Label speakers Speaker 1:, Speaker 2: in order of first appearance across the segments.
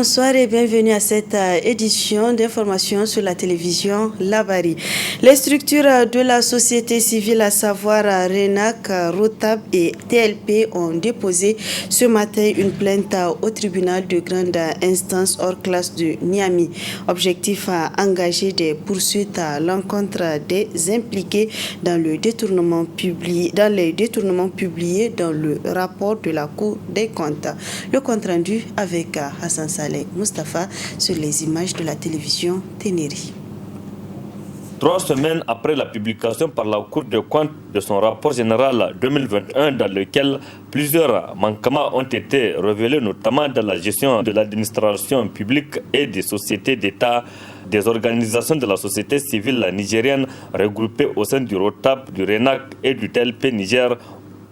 Speaker 1: Bonsoir et bienvenue à cette édition d'information sur la télévision Labari. Les structures de la société civile, à savoir RENAC, ROTAB et TLP, ont déposé ce matin une plainte au tribunal de grande instance hors classe de Niamey. Objectif à engager des poursuites à l'encontre des impliqués dans les détournements publiés dans le rapport de la Cour des comptes. Le compte rendu avec Hassan Saleh Mustafa sur les images de la télévision Ténéri.
Speaker 2: 3 semaines après la publication par la Cour des comptes de son rapport général 2021 dans lequel plusieurs manquements ont été révélés, notamment dans la gestion de l'administration publique et des sociétés d'État, des organisations de la société civile nigérienne regroupées au sein du ROTAB, du RENAC et du TLP Niger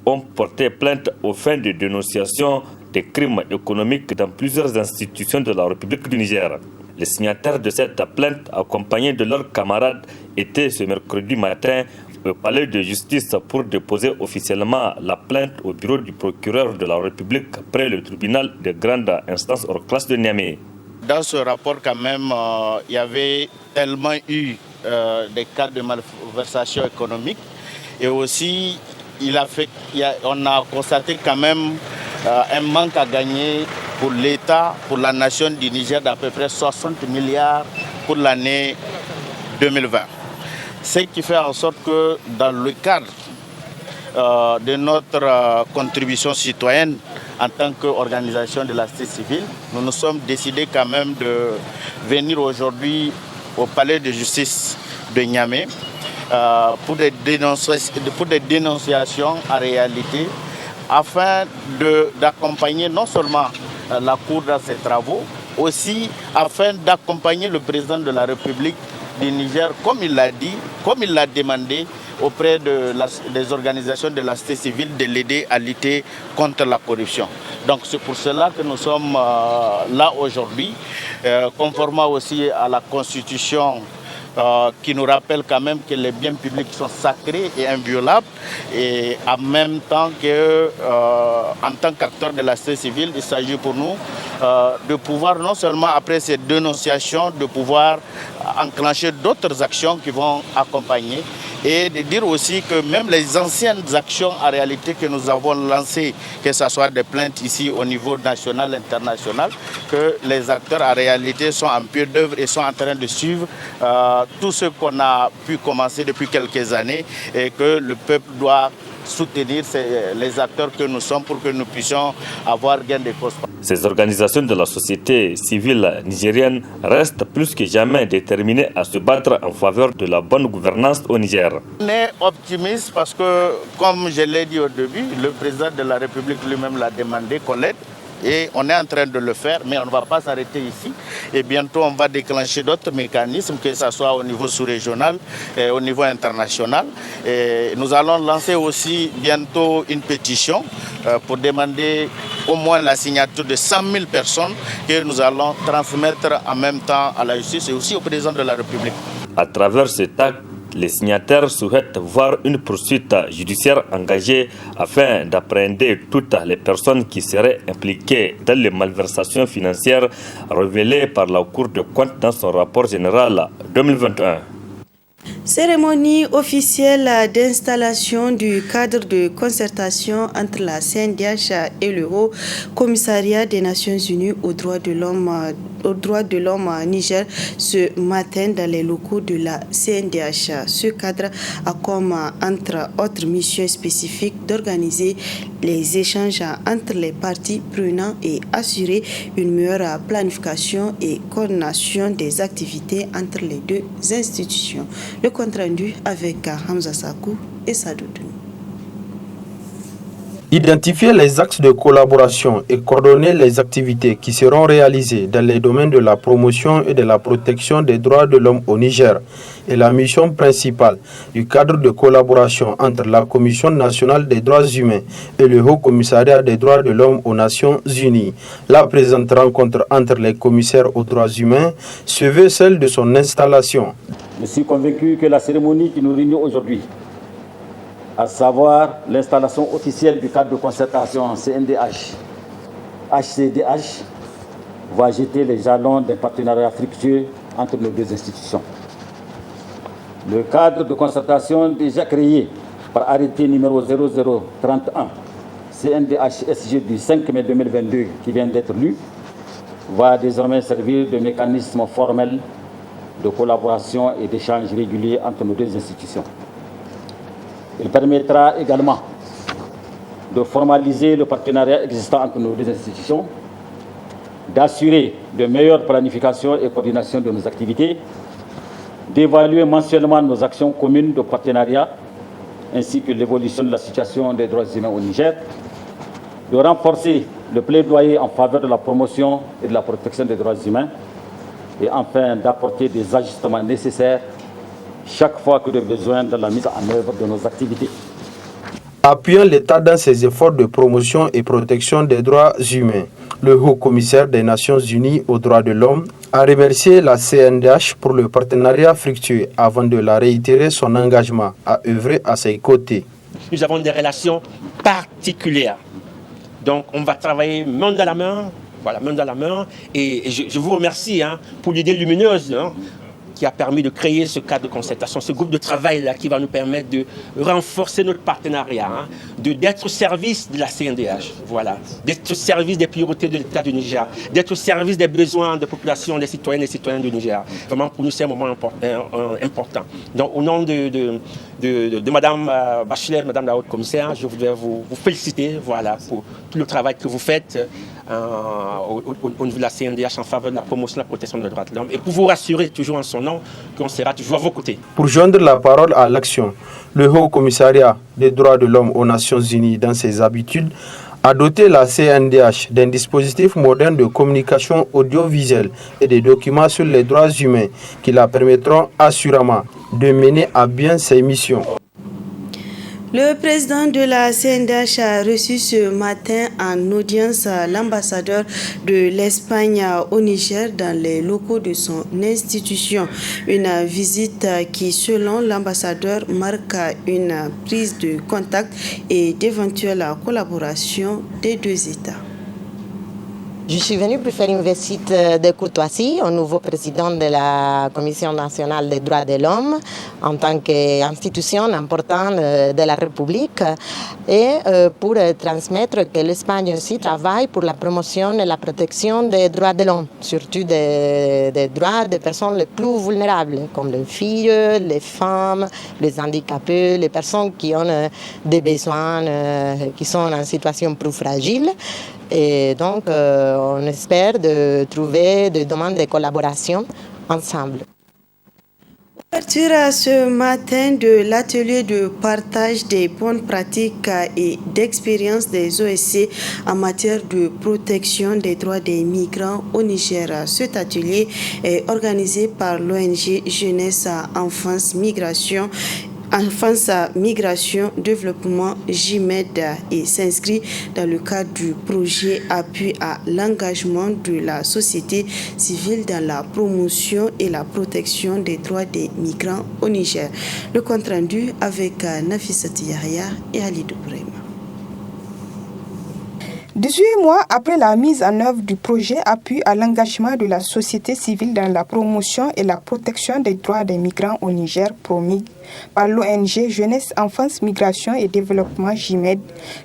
Speaker 2: ont porté plainte aux fins de dénonciation des crimes économiques dans plusieurs institutions de la République du Niger. Les signataires de cette plainte, accompagnés de leurs camarades, étaient ce mercredi matin au palais de justice pour déposer officiellement la plainte au bureau du procureur de la République près le tribunal de grande instance hors classe de Niamey.
Speaker 3: Dans ce rapport, quand même, il y avait tellement eu des cas de malversation économique et aussi on a constaté quand même un manque à gagner pour l'État, pour la nation du Niger d'à peu près 60 milliards pour l'année 2020. Ce qui fait en sorte que dans le cadre de notre contribution citoyenne en tant qu'organisation de la société civile, nous nous sommes décidés quand même de venir aujourd'hui au palais de justice de Niamey pour des dénonciations en réalité, afin d'accompagner non seulement la Cour dans ses travaux, aussi afin d'accompagner le président de la République du Niger, comme il l'a dit, comme il l'a demandé auprès des organisations de la société civile, de l'aider à lutter contre la corruption. Donc c'est pour cela que nous sommes là aujourd'hui, conformément aussi à la Constitution qui nous rappelle quand même que les biens publics sont sacrés et inviolables, et en même temps que, en tant qu'acteur de la société civile, il s'agit pour nous de pouvoir non seulement après ces dénonciations, de pouvoir enclencher d'autres actions qui vont accompagner, et de dire aussi que même les anciennes actions en réalité que nous avons lancées, que ce soit des plaintes ici au niveau national, international, que les acteurs en réalité sont en pied d'œuvre et sont en train de suivre tout ce qu'on a pu commencer depuis quelques années, et que le peuple doit soutenir les acteurs que nous sommes pour que nous puissions avoir gain de cause.
Speaker 2: Ces organisations de la société civile nigérienne restent plus que jamais déterminées à se battre en faveur de la bonne gouvernance au Niger.
Speaker 3: On est optimiste parce que, comme je l'ai dit au début, le président de la République lui-même l'a demandé qu'on l'aide. Et on est en train de le faire, mais on ne va pas s'arrêter ici. Et bientôt, on va déclencher d'autres mécanismes, que ce soit au niveau sous-régional et au niveau international. Et nous allons lancer aussi bientôt une pétition pour demander au moins la signature de 100 000 personnes que nous allons transmettre en même temps à la justice et aussi au président de la République.
Speaker 2: À travers cet acte, les signataires souhaitent voir une poursuite judiciaire engagée afin d'appréhender toutes les personnes qui seraient impliquées dans les malversations financières révélées par la Cour des comptes dans son rapport général 2021.
Speaker 1: Cérémonie officielle d'installation du cadre de concertation entre la CNDH et le Haut Commissariat des Nations Unies aux droits de l'homme à Niger ce matin dans les locaux de la CNDH. Ce cadre a comme entre autres missions spécifiques d'organiser les échanges entre les parties prenantes et assurer une meilleure planification et coordination des activités entre les deux institutions. Le compte rendu avec Hamza Sakou et Sadoudou.
Speaker 4: Identifier les axes de collaboration et coordonner les activités qui seront réalisées dans les domaines de la promotion et de la protection des droits de l'homme au Niger est la mission principale du cadre de collaboration entre la Commission nationale des droits humains et le Haut Commissariat des droits de l'homme aux Nations Unies. La présente rencontre entre les commissaires aux droits humains se veut celle de son installation.
Speaker 5: Je suis convaincu que la cérémonie qui nous réunit aujourd'hui, à savoir l'installation officielle du cadre de concertation CNDH, HCDH, va jeter les jalons d'un partenariat fructueux entre nos deux institutions. Le cadre de concertation déjà créé par arrêté numéro 0031 CNDH-SG du 5 mai 2022 qui vient d'être lu va désormais servir de mécanisme formel de collaboration et d'échange réguliers entre nos deux institutions. Il permettra également de formaliser le partenariat existant entre nos deux institutions, d'assurer de meilleures planifications et coordination de nos activités, d'évaluer mensuellement nos actions communes de partenariat, ainsi que l'évolution de la situation des droits humains au Niger, de renforcer le plaidoyer en faveur de la promotion et de la protection des droits humains, et enfin d'apporter des ajustements nécessaires chaque fois que de besoin dans la mise en œuvre de nos activités.
Speaker 4: Appuyant l'État dans ses efforts de promotion et protection des droits humains, le haut-commissaire des Nations Unies aux droits de l'homme a remercié la CNDH pour le partenariat fructueux avant de la réitérer son engagement à œuvrer à ses côtés.
Speaker 6: Nous avons des relations particulières. Donc on va travailler main dans la main, voilà, main dans la main. Et je vous remercie pour l'idée lumineuse qui a permis de créer ce cadre de concertation, ce groupe de travail-là qui va nous permettre de renforcer notre partenariat, d'être au service de la CNDH, voilà, d'être au service des priorités de l'État du Niger, d'être au service des besoins de population, des citoyennes et citoyens du Niger. Vraiment, pour nous, c'est un moment important. Donc, au nom de Madame Bachelet, Madame la Haute-Commissaire, je voudrais vous féliciter, voilà, pour tout le travail que vous faites au niveau de la CNDH en faveur de la promotion et de la protection des droits de l'homme, et pour vous rassurer toujours en son nom qu'on sera toujours à vos côtés.
Speaker 4: Pour joindre la parole à l'action, le Haut-Commissariat des droits de l'homme aux Nations Unies, dans ses habitudes, a doté la CNDH d'un dispositif moderne de communication audiovisuelle et des documents sur les droits humains qui la permettront assurément de mener à bien ses missions.
Speaker 1: Le président de la CNDH a reçu ce matin en audience l'ambassadeur de l'Espagne au Niger dans les locaux de son institution. Une visite qui, selon l'ambassadeur, marque une prise de contact et d'éventuelle collaboration des deux États.
Speaker 7: Je suis venue pour faire une visite de courtoisie au nouveau président de la Commission nationale des droits de l'homme en tant qu'institution importante de la République et pour transmettre que l'Espagne aussi travaille pour la promotion et la protection des droits de l'homme, surtout des droits des personnes les plus vulnérables, comme les filles, les femmes, les handicapés, les personnes qui ont des besoins, qui sont en situation plus fragile. Et donc, on espère de trouver des demandes de collaboration ensemble.
Speaker 1: Ouverture ce matin de l'atelier de partage des bonnes pratiques et d'expérience des OSC en matière de protection des droits des migrants au Niger. Cet atelier est organisé par l'ONG Jeunesse, Enfance, Migration, Développement JMED et s'inscrit dans le cadre du projet Appui à l'engagement de la société civile dans la promotion et la protection des droits des migrants au Niger. Le compte rendu avec Nafissatou Yahya et Halidou Bourema.
Speaker 8: 18 mois après la mise en œuvre du projet Appui à l'engagement de la société civile dans la promotion et la protection des droits des migrants au Niger, promis par l'ONG Jeunesse, Enfance, Migration et Développement JMED,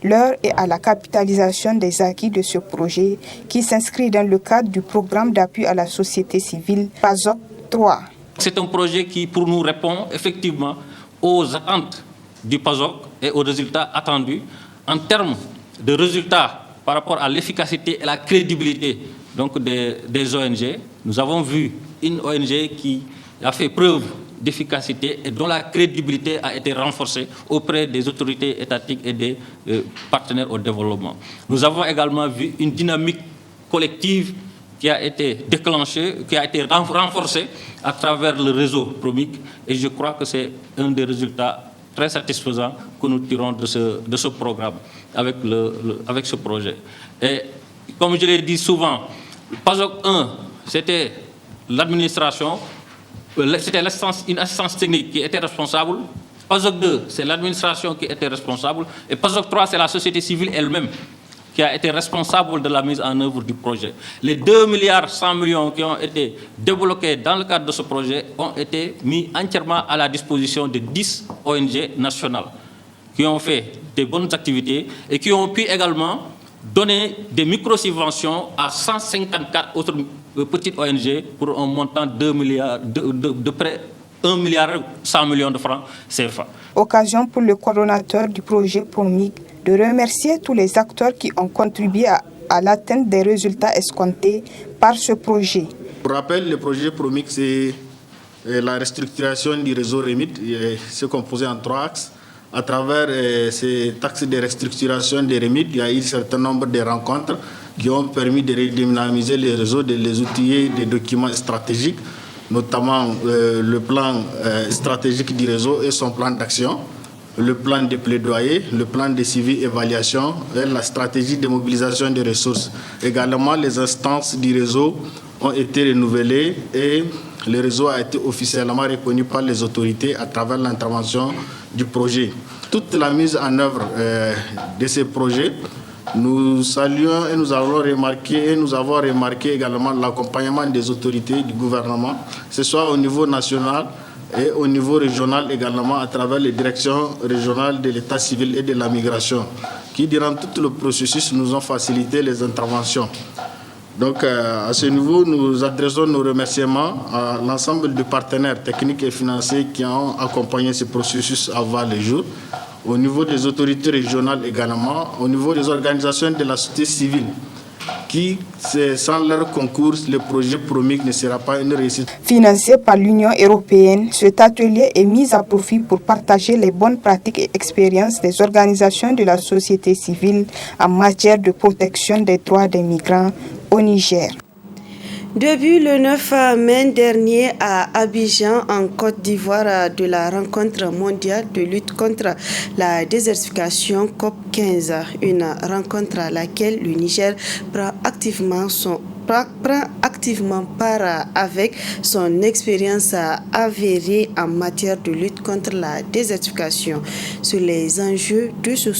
Speaker 8: l'heure est à la capitalisation des acquis de ce projet qui s'inscrit dans le cadre du programme d'appui à la société civile PASOK 3.
Speaker 9: C'est un projet qui, pour nous, répond effectivement aux attentes du PASOK et aux résultats attendus en termes de résultats par rapport à l'efficacité et la crédibilité donc des ONG. Nous avons vu une ONG qui a fait preuve d'efficacité et dont la crédibilité a été renforcée auprès des autorités étatiques et des partenaires au développement. Nous avons également vu une dynamique collective qui a été déclenchée, qui a été renforcée à travers le réseau PROMIC, et je crois que c'est un des résultats très satisfaisant que nous tirons de ce programme avec ce projet. Et comme je l'ai dit souvent, PASOK 1, c'était l'administration, c'était une assistance technique qui était responsable. PASOK 2, c'est l'administration qui était responsable. Et PASOK 3, c'est la société civile elle-même qui a été responsable de la mise en œuvre du projet. Les 2 milliards 100 millions qui ont été débloqués dans le cadre de ce projet ont été mis entièrement à la disposition de 10 ONG nationales qui ont fait des bonnes activités et qui ont pu également donner des micro-subventions à 154 autres petites ONG pour un montant de près 1 milliard 100 millions de francs CFA.
Speaker 8: Occasion pour le coordonnateur du projet PROMIG de remercier tous les acteurs qui ont contribué à l'atteinte des résultats escomptés par ce projet.
Speaker 10: Pour rappel, le projet PROMIG, c'est la restructuration du réseau REMIT. C'est composé en 3 axes. À travers ces axes de restructuration des REMIT, il y a eu un certain nombre de rencontres qui ont permis de redynamiser les réseaux, de les outiller des documents stratégiques, notamment le plan stratégique du réseau et son plan d'action, le plan de plaidoyer, le plan de suivi évaluation et la stratégie de mobilisation des ressources. Également, les instances du réseau ont été renouvelées et le réseau a été officiellement reconnu par les autorités à travers l'intervention du projet. Toute la mise en œuvre de ces projets, nous saluons et nous avons remarqué également l'accompagnement des autorités du gouvernement, que ce soit au niveau national et au niveau régional également à travers les directions régionales de l'état civil et de la migration, qui durant tout le processus nous ont facilité les interventions. Donc à ce niveau, nous adressons nos remerciements à l'ensemble des partenaires techniques et financiers qui ont accompagné ce processus à voir le jour, au niveau des autorités régionales également, au niveau des organisations de la société civile, qui, sans leur concours, le projet PROMIG ne sera pas une réussite.
Speaker 8: Financé par l'Union européenne, cet atelier est mis à profit pour partager les bonnes pratiques et expériences des organisations de la société civile en matière de protection des droits des migrants au Niger.
Speaker 1: Depuis le 9 mai dernier à Abidjan, en Côte d'Ivoire, de la rencontre mondiale de lutte contre la désertification COP15, une rencontre à laquelle le Niger prend activement part avec son expérience avérée en matière de lutte contre la désertification. Sur les enjeux de ce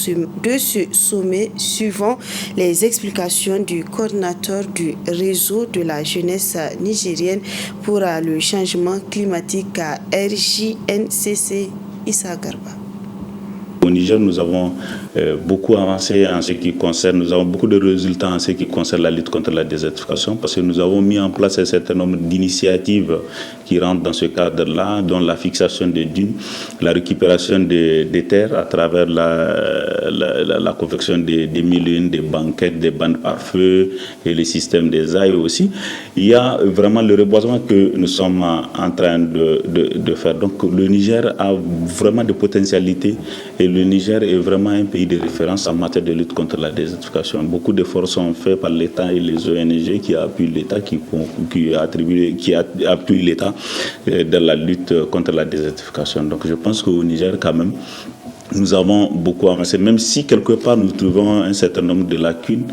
Speaker 1: sommet, suivant les explications du coordinateur du réseau de la jeunesse nigérienne pour le changement climatique à RJNCC, Issa Garba.
Speaker 11: Au Niger, nous avons beaucoup avancé en ce qui concerne, nous avons beaucoup de résultats en ce qui concerne la lutte contre la désertification parce que nous avons mis en place un certain nombre d'initiatives qui rentrent dans ce cadre-là, dont la fixation des dunes, la récupération des terres à travers la confection des mille-une, des banquettes, des bandes par feu et les systèmes des ailes aussi. Il y a vraiment le reboisement que nous sommes en train de faire. Donc le Niger a vraiment des potentialités et le Niger est vraiment un pays de référence en matière de lutte contre la désertification. Beaucoup d'efforts sont faits par l'État et les ONG qui appuient l'État, qui appuient l'État dans la lutte contre la désertification. Donc je pense qu'au Niger, quand même, nous avons beaucoup avancé, même si quelque part nous trouvons un certain nombre de lacunes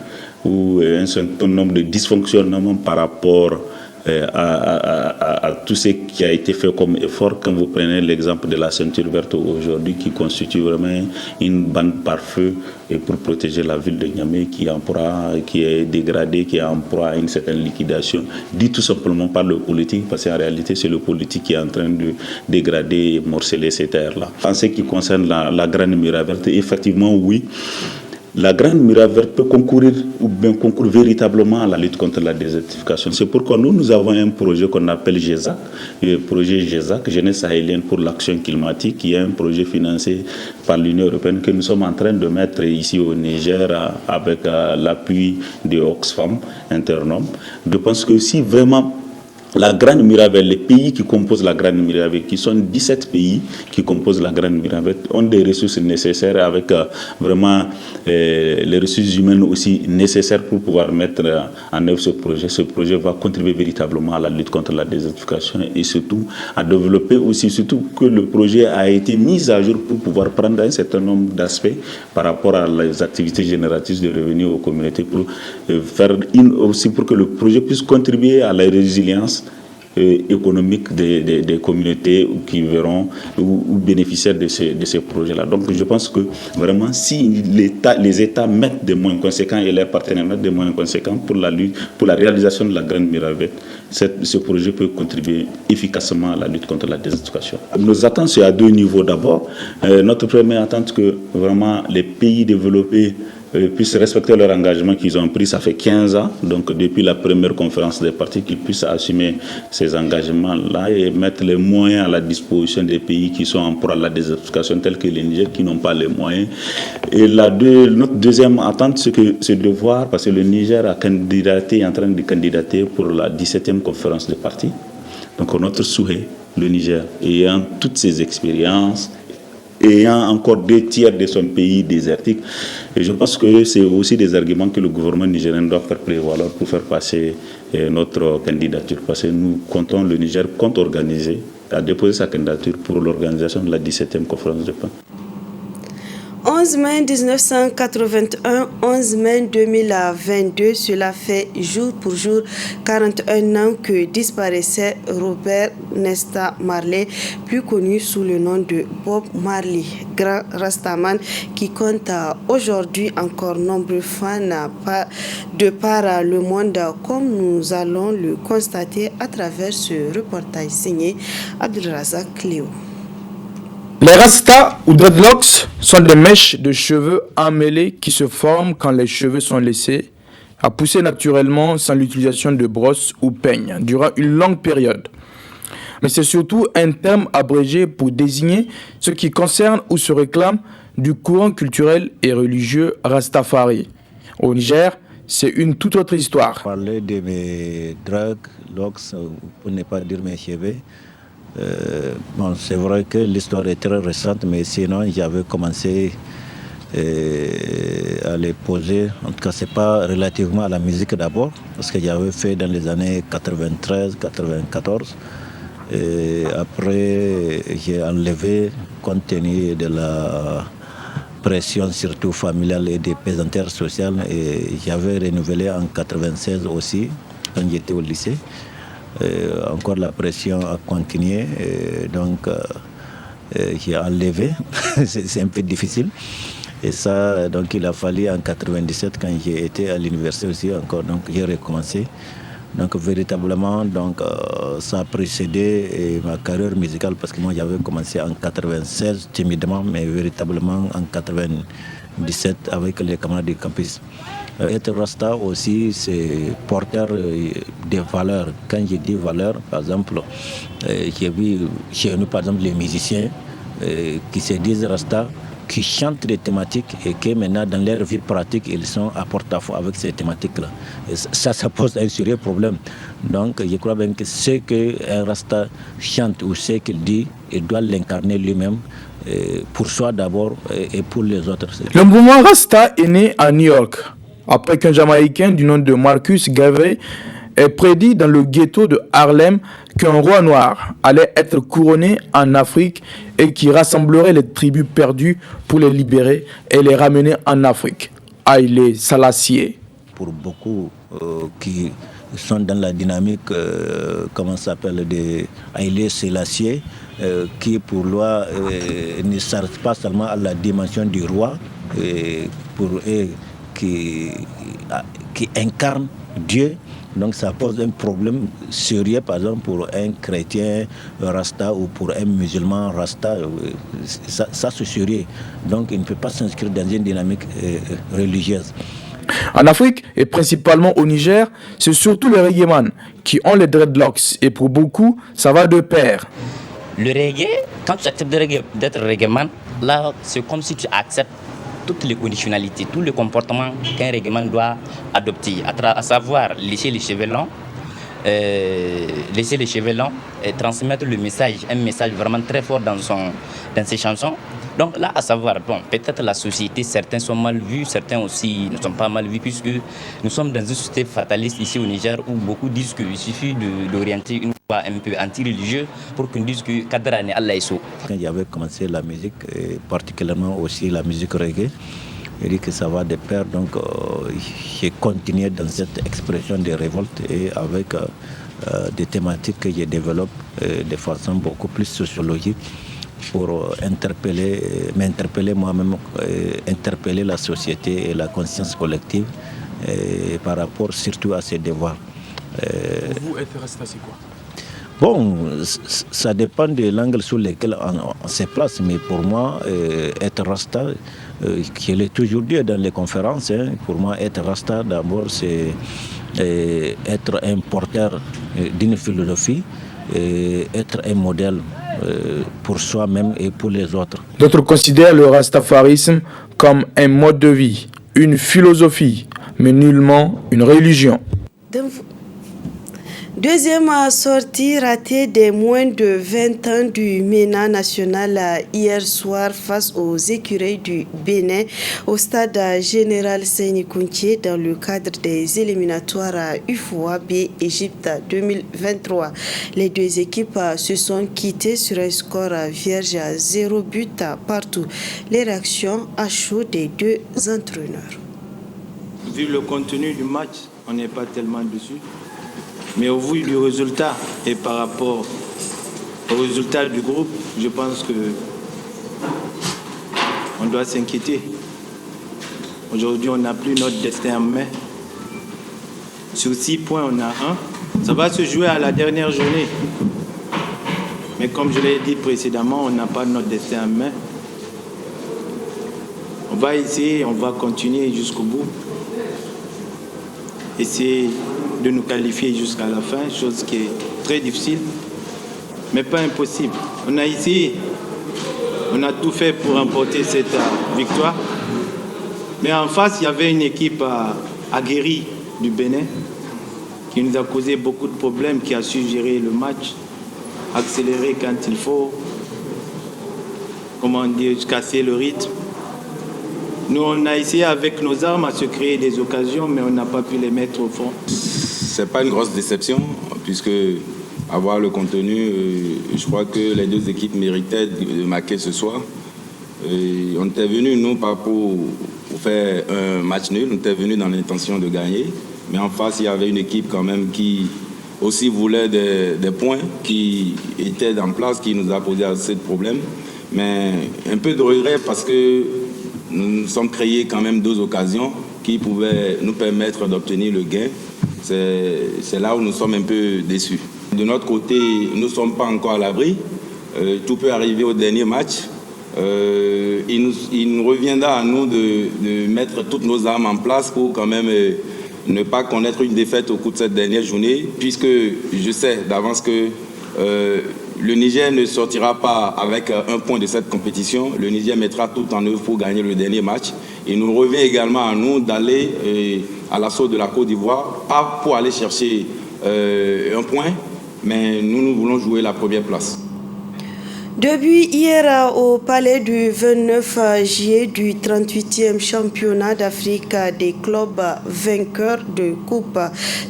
Speaker 11: ou un certain nombre de dysfonctionnements par rapport à tout ce qui a été fait comme effort. Quand vous prenez l'exemple de la ceinture verte aujourd'hui, qui constitue vraiment une bande par feu et pour protéger la ville de Niamey qui est dégradée, qui est en proie à une certaine liquidation, dit tout simplement par le politique, parce qu'en réalité c'est le politique qui est en train de dégrader et morceler ces terres-là. En ce qui concerne la grande muraille verte, effectivement oui, la Grande Muraille Verte peut concourt véritablement à la lutte contre la désertification. C'est pourquoi nous avons un projet qu'on appelle GESAC, le projet GESAC, Jeunesse sahélienne pour l'action climatique, qui est un projet financé par l'Union européenne que nous sommes en train de mettre ici au Niger avec l'appui de Oxfam Internom. Je pense que si vraiment la Grande Muraille Verte, les pays qui composent la Grande Muraille Verte, qui sont 17 pays qui composent la Grande Muraille Verte, ont des ressources nécessaires avec vraiment les ressources humaines aussi nécessaires pour pouvoir mettre en œuvre ce projet. Ce projet va contribuer véritablement à la lutte contre la désertification et surtout à développer aussi, surtout que le projet a été mis à jour pour pouvoir prendre un certain nombre d'aspects par rapport à les activités génératrices de revenus aux communautés pour faire aussi pour que le projet puisse contribuer à la résilience économique des communautés qui verront ou bénéficiaires de ces projets-là. Donc je pense que vraiment si les États mettent des moyens conséquents et leurs partenaires mettent des moyens conséquents pour la lutte, pour la réalisation de la Grande Muraille Verte, ce projet peut contribuer efficacement à la lutte contre la désertification. Nos attentes, c'est à deux niveaux d'abord. Notre première attente, que vraiment les pays développés puissent respecter leur engagement qu'ils ont pris. Ça fait 15 ans, donc depuis la première conférence des partis, qu'ils puissent assumer ces engagements-là et mettre les moyens à la disposition des pays qui sont en proie à la désertification, tels que le Niger, qui n'ont pas les moyens. Et notre deuxième attente, c'est de voir, parce que le Niger est en train de candidater pour la 17e conférence des partis. Donc notre souhait, le Niger, ayant toutes ces expériences, ayant encore 2/3 de son pays désertique. Et je pense que c'est aussi des arguments que le gouvernement nigérien doit faire prévaloir pour faire passer notre candidature. Parce que le Niger compte organiser, a déposé sa candidature pour l'organisation de la 17e conférence de paix.
Speaker 1: 11 mai 1981, 11 mai 2022, cela fait jour pour jour 41 ans que disparaissait Robert Nesta Marley, plus connu sous le nom de Bob Marley, grand rastaman qui compte aujourd'hui encore nombreux fans de par le monde, comme nous allons le constater à travers ce reportage signé Abdelrazak Léo.
Speaker 12: Les rastas ou dreadlocks sont des mèches de cheveux emmêlés qui se forment quand les cheveux sont laissés à pousser naturellement sans l'utilisation de brosse ou peigne durant une longue période. Mais c'est surtout un terme abrégé pour désigner ce qui concerne ou se réclame du courant culturel et religieux Rastafari. Au Niger, c'est une toute autre histoire.
Speaker 13: Parler de mes dreadlocks, pour ne pas dire mes cheveux, c'est vrai que l'histoire est très récente, mais sinon j'avais commencé à les poser. En tout cas, c'est pas relativement à la musique d'abord, parce que j'avais fait dans les années 93-94. Et après, j'ai enlevé compte tenu de la pression surtout familiale et des pesanteurs sociales. Et j'avais renouvelé en 96 aussi, quand j'étais au lycée. Encore la pression a continué, donc j'ai enlevé, c'est un peu difficile. Et ça, donc il a fallu en 97, quand j'ai été à l'université aussi encore, donc j'ai recommencé. Donc véritablement, donc, ça a précédé ma carrière musicale, parce que moi j'avais commencé en 96 timidement, mais véritablement en 97 avec les camarades du campus. Être Rasta aussi, c'est porteur des valeurs. Quand je dis valeurs, par exemple, j'ai vu chez nous, par exemple, les musiciens qui se disent Rasta, qui chantent des thématiques et que maintenant, dans leur vie pratique, ils sont à porte-à-faux avec ces thématiques-là. Et ça pose un sérieux problème. Donc, je crois bien que ce qu'un Rasta chante ou ce qu'il dit, il doit l'incarner lui-même. Pour soi d'abord et pour les autres.
Speaker 12: Le mouvement Rasta est né à New York, après qu'un Jamaïcain du nom de Marcus Garvey ait prédit dans le ghetto de Harlem qu'un roi noir allait être couronné en Afrique et qui rassemblerait les tribus perdues pour les libérer et les ramener en Afrique. Haïlé Sélassié.
Speaker 13: Pour beaucoup qui sont dans la dynamique, comment ça s'appelle, de Haïlé Sélassié, qui pour loi ne s'arrête pas seulement à la dimension du roi, pour eux qui incarne Dieu. Donc ça pose un problème sérieux, par exemple, pour un chrétien Rasta ou pour un musulman Rasta. Ça c'est sérieux. Donc il ne peut pas s'inscrire dans une dynamique religieuse.
Speaker 12: En Afrique, et principalement au Niger, c'est surtout les reggaeman qui ont les dreadlocks. Et pour beaucoup, ça va de pair.
Speaker 14: Le reggae, quand tu acceptes d'être reggaeman, là, c'est comme si tu acceptes toutes les conditionnalités, tous les comportements qu'un reggaeman doit adopter, à savoir laisser les cheveux longs, et transmettre le message, un message vraiment très fort dans ses chansons. Donc là, à savoir, bon, peut-être la société, certains sont mal vus, certains aussi ne sont pas mal vus, puisque nous sommes dans une société fataliste ici au Niger où beaucoup disent qu'il suffit d'orienter une voie un peu anti-religieuse pour qu'on dise que Kadrane Allah est.
Speaker 13: Quand j'avais commencé la musique, et particulièrement aussi la musique reggae, Je dis que ça va de pair, donc j'ai continué dans cette expression de révolte et avec des thématiques que je développe de façon beaucoup plus sociologique pour m'interpeller moi-même, interpeller la société et la conscience collective par rapport surtout à ces devoirs.
Speaker 12: Vous, être rasta, c'est quoi?
Speaker 13: Bon, ça dépend de l'angle sur lequel on se place, mais pour moi, être rasta, je l'ai toujours dit dans les conférences, pour moi, être rasta, d'abord, c'est être un porteur d'une philosophie, et être un modèle pour soi-même et pour les autres.
Speaker 12: D'autres considèrent le rastafarisme comme un mode de vie, une philosophie, mais nullement une religion.
Speaker 1: Deuxième sortie ratée des moins de 20 ans du MENA national hier soir face aux écureuils du Bénin au stade général Seyni Kounché dans le cadre des éliminatoires UFOA B Égypte 2023. Les deux équipes se sont quittées sur un score vierge à 0 but partout. Les réactions à chaud des deux entraîneurs.
Speaker 15: Vu le contenu du match, on n'est pas tellement dessus. Mais au vu du résultat et par rapport au résultat du groupe, je pense que on doit s'inquiéter. Aujourd'hui, on n'a plus notre destin en main. Sur 6 points, on a 1. Ça va se jouer à la dernière journée. Mais comme je l'ai dit précédemment, on n'a pas notre destin en main. On va essayer, on va continuer jusqu'au bout. Essayer de nous qualifier jusqu'à la fin, chose qui est très difficile, mais pas impossible. On a essayé, on a tout fait pour remporter cette victoire, mais en face, il y avait une équipe aguerrie du Bénin qui nous a causé beaucoup de problèmes, qui a su gérer le match, accélérer quand il faut, comment dire, casser le rythme. Nous, on a essayé avec nos armes à se créer des occasions, mais on n'a pas pu les mettre au fond.
Speaker 16: C'est pas une grosse déception, puisque avoir le contenu, je crois que les deux équipes méritaient de marquer ce soir. Et on était venu, nous, pas pour faire un match nul, on était venu dans l'intention de gagner. Mais en face, il y avait une équipe quand même qui aussi voulait des points, qui étaient en place, qui nous a posé assez de problèmes. Mais un peu de regret parce que nous nous sommes créés quand même 2 occasions qui pouvaient nous permettre d'obtenir le gain. C'est là où nous sommes un peu déçus. De notre côté, nous ne sommes pas encore à l'abri. Tout peut arriver au dernier match. Il nous reviendra à nous de mettre toutes nos armes en place pour quand même ne pas connaître une défaite au cours de cette dernière journée, puisque je sais d'avance que le Niger ne sortira pas avec 1 point de cette compétition. Le Niger mettra tout en œuvre pour gagner le dernier match. Il nous revient également à nous d'aller à l'assaut de la Côte d'Ivoire, pas pour aller chercher 1 point, mais nous voulons jouer la première place.
Speaker 1: Depuis hier au palais du 29 juillet du 38e championnat d'Afrique des clubs vainqueurs de coupe,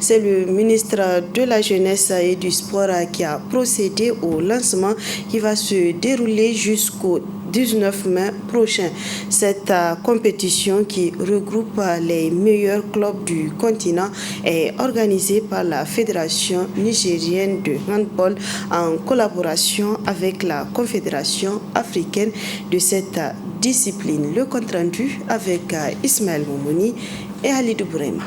Speaker 1: c'est le ministre de la Jeunesse et du Sport qui a procédé au lancement qui va se dérouler jusqu'au 19 mai prochain. Cette compétition qui regroupe les meilleurs clubs du continent est organisée par la Fédération nigérienne de handball en collaboration avec la Confédération africaine de cette discipline. Le compte rendu avec Ismaël Moumouni et Halidou Bourema.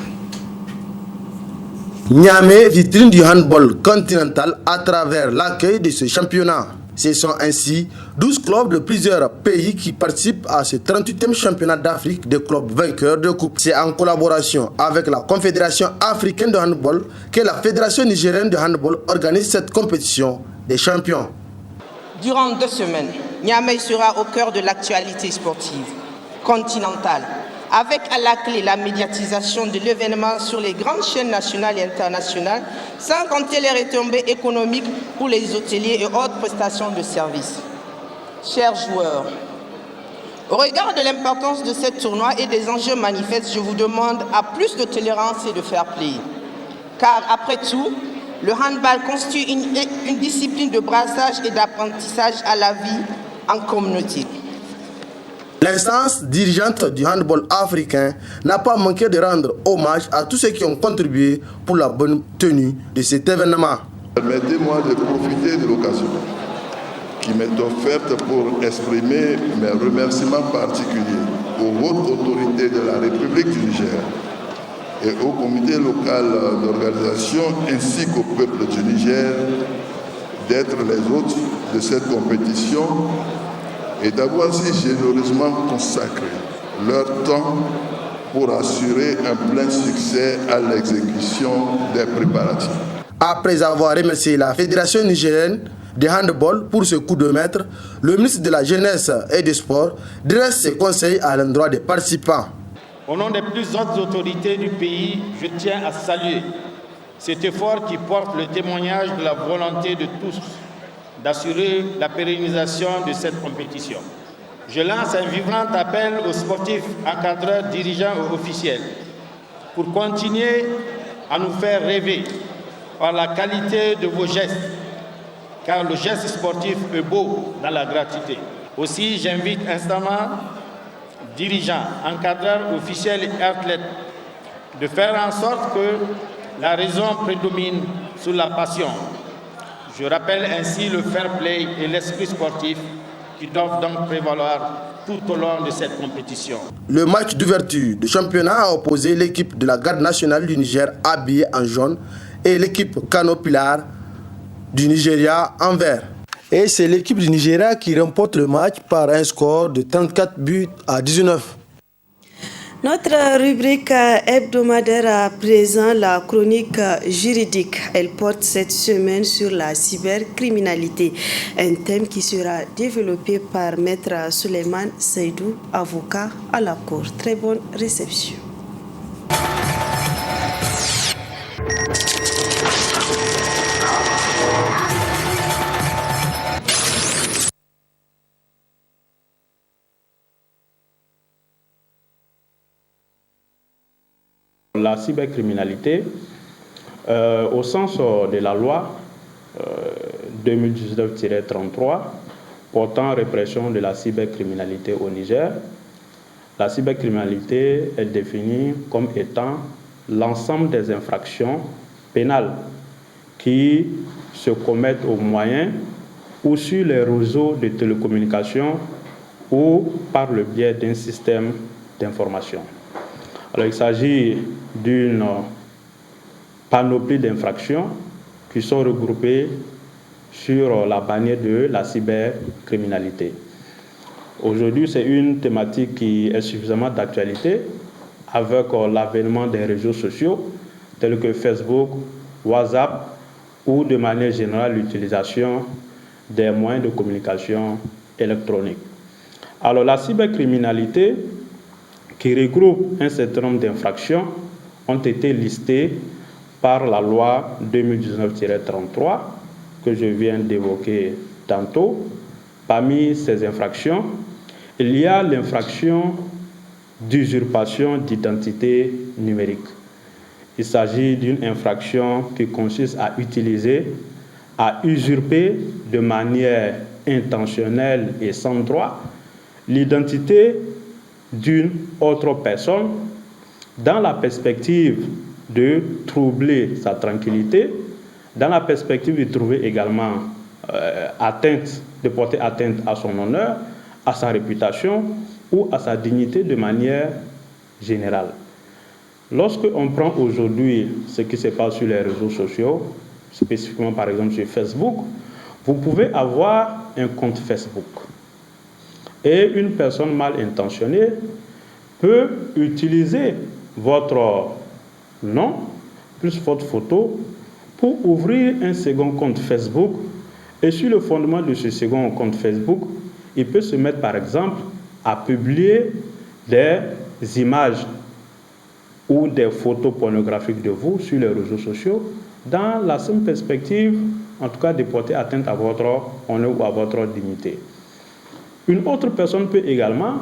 Speaker 17: Niamey, vitrine du handball continental à travers l'accueil de ce championnat. Ce sont ainsi 12 clubs de plusieurs pays qui participent à ce 38e championnat d'Afrique des clubs vainqueurs de coupe. C'est en collaboration avec la Confédération africaine de handball que la Fédération nigérienne de handball organise cette compétition des champions.
Speaker 18: Durant 2 semaines, Niamey sera au cœur de l'actualité sportive continentale, avec à la clé la médiatisation de l'événement sur les grandes chaînes nationales et internationales, sans compter les retombées économiques pour les hôteliers et autres prestations de services. Chers joueurs, au regard de l'importance de ce tournoi et des enjeux manifestes, je vous demande à plus de tolérance et de fair play. Car après tout, le handball constitue une discipline de brassage et d'apprentissage à la vie en communauté.
Speaker 17: L'instance dirigeante du handball africain n'a pas manqué de rendre hommage à tous ceux qui ont contribué pour la bonne tenue de cet événement.
Speaker 19: Permettez-moi de profiter de l'occasion qui m'est offerte pour exprimer mes remerciements particuliers aux hautes autorités de la République du Niger et au comité local d'organisation ainsi qu'au peuple du Niger d'être les hôtes de cette compétition et d'avoir si généreusement consacré leur temps pour assurer un plein succès à l'exécution des préparatifs.
Speaker 17: Après avoir remercié la Fédération nigérienne de handball pour ce coup de maître, le ministre de la Jeunesse et des Sports dresse ses conseils à l'endroit des participants.
Speaker 20: Au nom des plus hautes autorités du pays, je tiens à saluer cet effort qui porte le témoignage de la volonté de tous d'assurer la pérennisation de cette compétition. Je lance un vibrant appel aux sportifs, encadreurs, dirigeants et officiels pour continuer à nous faire rêver par la qualité de vos gestes, car le geste sportif est beau dans la gratuité. Aussi, j'invite instamment dirigeants, encadreurs, officiels et athlètes de faire en sorte que la raison prédomine sur la passion. Je rappelle ainsi le fair play et l'esprit sportif qui doivent donc prévaloir tout au long de cette compétition.
Speaker 17: Le match d'ouverture du championnat a opposé l'équipe de la garde nationale du Niger habillée en jaune et l'équipe Canopilar du Nigeria en vert. Et c'est l'équipe du Nigeria qui remporte le match par un score de 34 buts à 19.
Speaker 1: Notre rubrique hebdomadaire à présent, la chronique juridique. Elle porte cette semaine sur la cybercriminalité, un thème qui sera développé par Maître Suleiman Seydou, avocat à la Cour. Très bonne réception.
Speaker 21: La cybercriminalité, au sens de la loi 2019-33 portant répression de la cybercriminalité au Niger, la cybercriminalité est définie comme étant l'ensemble des infractions pénales qui se commettent au moyen ou sur les réseaux de télécommunications ou par le biais d'un système d'information. Alors, il s'agit d'une panoplie d'infractions qui sont regroupées sur la bannière de la cybercriminalité. Aujourd'hui, c'est une thématique qui est suffisamment d'actualité avec l'avènement des réseaux sociaux tels que Facebook, WhatsApp ou de manière générale l'utilisation des moyens de communication électronique. Alors, la cybercriminalité qui regroupe un certain nombre d'infractions ont été listées par la loi 2019-33 que je viens d'évoquer tantôt. Parmi ces infractions, il y a l'infraction d'usurpation d'identité numérique. Il s'agit d'une infraction qui consiste à usurper de manière intentionnelle et sans droit l'identité d'une autre personne dans la perspective de troubler sa tranquillité, dans la perspective de trouver également de porter atteinte à son honneur, à sa réputation ou à sa dignité de manière générale. Lorsque on prend aujourd'hui ce qui se passe sur les réseaux sociaux, spécifiquement par exemple sur Facebook, vous pouvez avoir un compte Facebook. Et une personne mal intentionnée peut utiliser votre nom plus votre photo pour ouvrir un second compte Facebook. Et sur le fondement de ce second compte Facebook, il peut se mettre par exemple à publier des images ou des photos pornographiques de vous sur les réseaux sociaux dans la simple perspective, en tout cas, de porter atteinte à votre honneur ou à votre dignité. Une autre personne peut également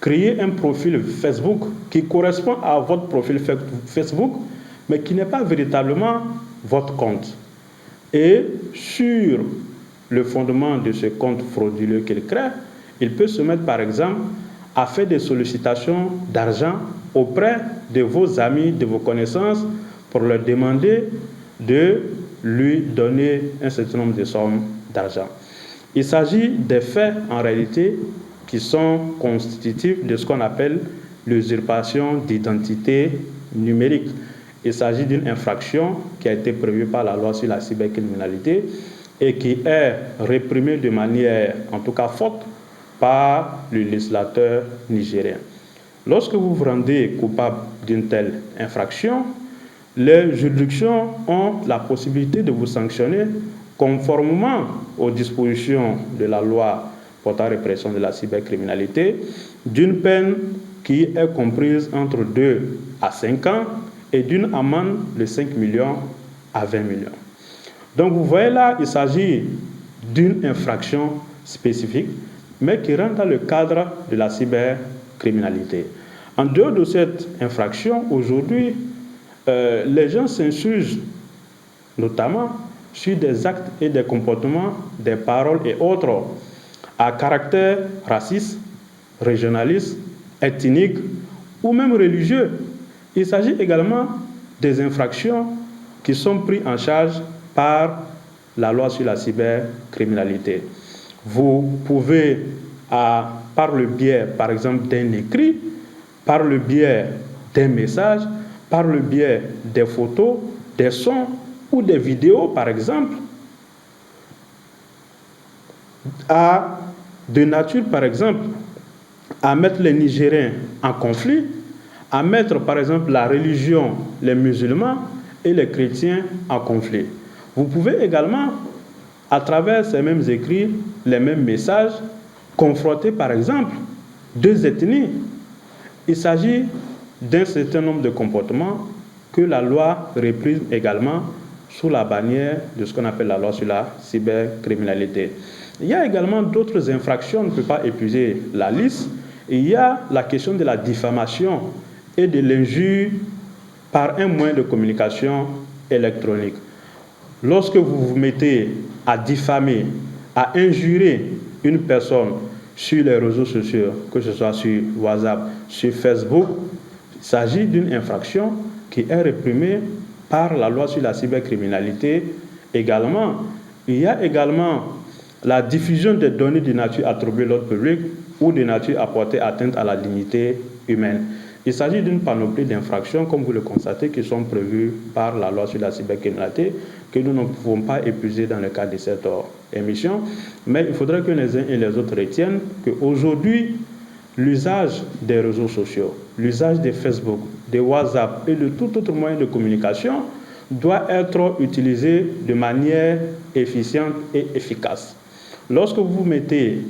Speaker 21: créer un profil Facebook qui correspond à votre profil Facebook, mais qui n'est pas véritablement votre compte. Et sur le fondement de ce compte frauduleux qu'il crée, il peut se mettre par exemple a fait des sollicitations d'argent auprès de vos amis, de vos connaissances, pour leur demander de lui donner un certain nombre de sommes d'argent. Il s'agit des faits, en réalité, qui sont constitutifs de ce qu'on appelle l'usurpation d'identité numérique. Il s'agit d'une infraction qui a été prévue par la loi sur la cybercriminalité et qui est réprimée de manière, en tout cas forte, par le législateur nigérien. Lorsque vous vous rendez coupable d'une telle infraction, les juridictions ont la possibilité de vous sanctionner conformément aux dispositions de la loi portant répression de la cybercriminalité, d'une peine qui est comprise entre 2 à 5 ans et d'une amende de 5 millions à 20 millions. Donc vous voyez là, il s'agit d'une infraction spécifique, mais qui rentre dans le cadre de la cybercriminalité. En dehors de cette infraction, aujourd'hui, les gens s'insurgent notamment sur des actes et des comportements, des paroles et autres à caractère raciste, régionaliste, ethnique ou même religieux. Il s'agit également des infractions qui sont prises en charge par la loi sur la cybercriminalité. Vous pouvez, par le biais, par exemple, d'un écrit, par le biais d'un message, par le biais des photos, des sons ou des vidéos, par exemple, de nature, par exemple, à mettre les Nigériens en conflit, à mettre, par exemple, la religion, les musulmans et les chrétiens en conflit. Vous pouvez également, à travers ces mêmes écrits, les mêmes messages, confronter, par exemple, deux ethnies. Il s'agit d'un certain nombre de comportements que la loi réprime également sous la bannière de ce qu'on appelle la loi sur la cybercriminalité. Il y a également d'autres infractions, on ne peut pas épuiser la liste. Il y a la question de la diffamation et de l'injure par un moyen de communication électronique. Lorsque vous vous mettez à diffamer, à injurer une personne sur les réseaux sociaux, que ce soit sur WhatsApp, sur Facebook, il s'agit d'une infraction qui est réprimée par la loi sur la cybercriminalité également. Il y a également la diffusion des données de nature à troubler l'ordre public ou de nature à porter atteinte à la dignité humaine. Il s'agit d'une panoplie d'infractions, comme vous le constatez, qui sont prévues par la loi sur la cybercriminalité, que nous ne pouvons pas épuiser dans le cadre de cette émission. Mais il faudrait que les uns et les autres retiennent qu'aujourd'hui, l'usage des réseaux sociaux, l'usage de Facebook, de WhatsApp et de tout autre moyen de communication doit être utilisé de manière efficiente et efficace. Lorsque vous vous mettez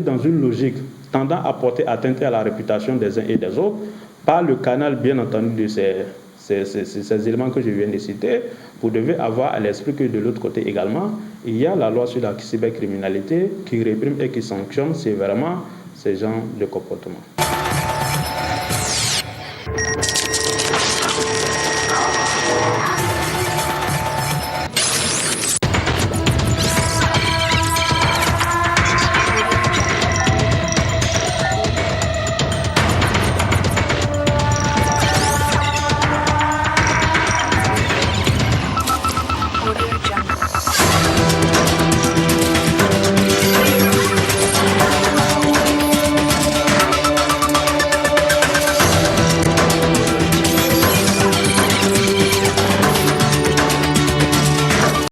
Speaker 21: dans une logique tendant à porter atteinte à la réputation des uns et des autres, par le canal, bien entendu, de ces éléments que je viens de citer, vous devez avoir à l'esprit que de l'autre côté également, il y a la loi sur la cybercriminalité qui réprime et qui sanctionne sévèrement ces genres de comportements.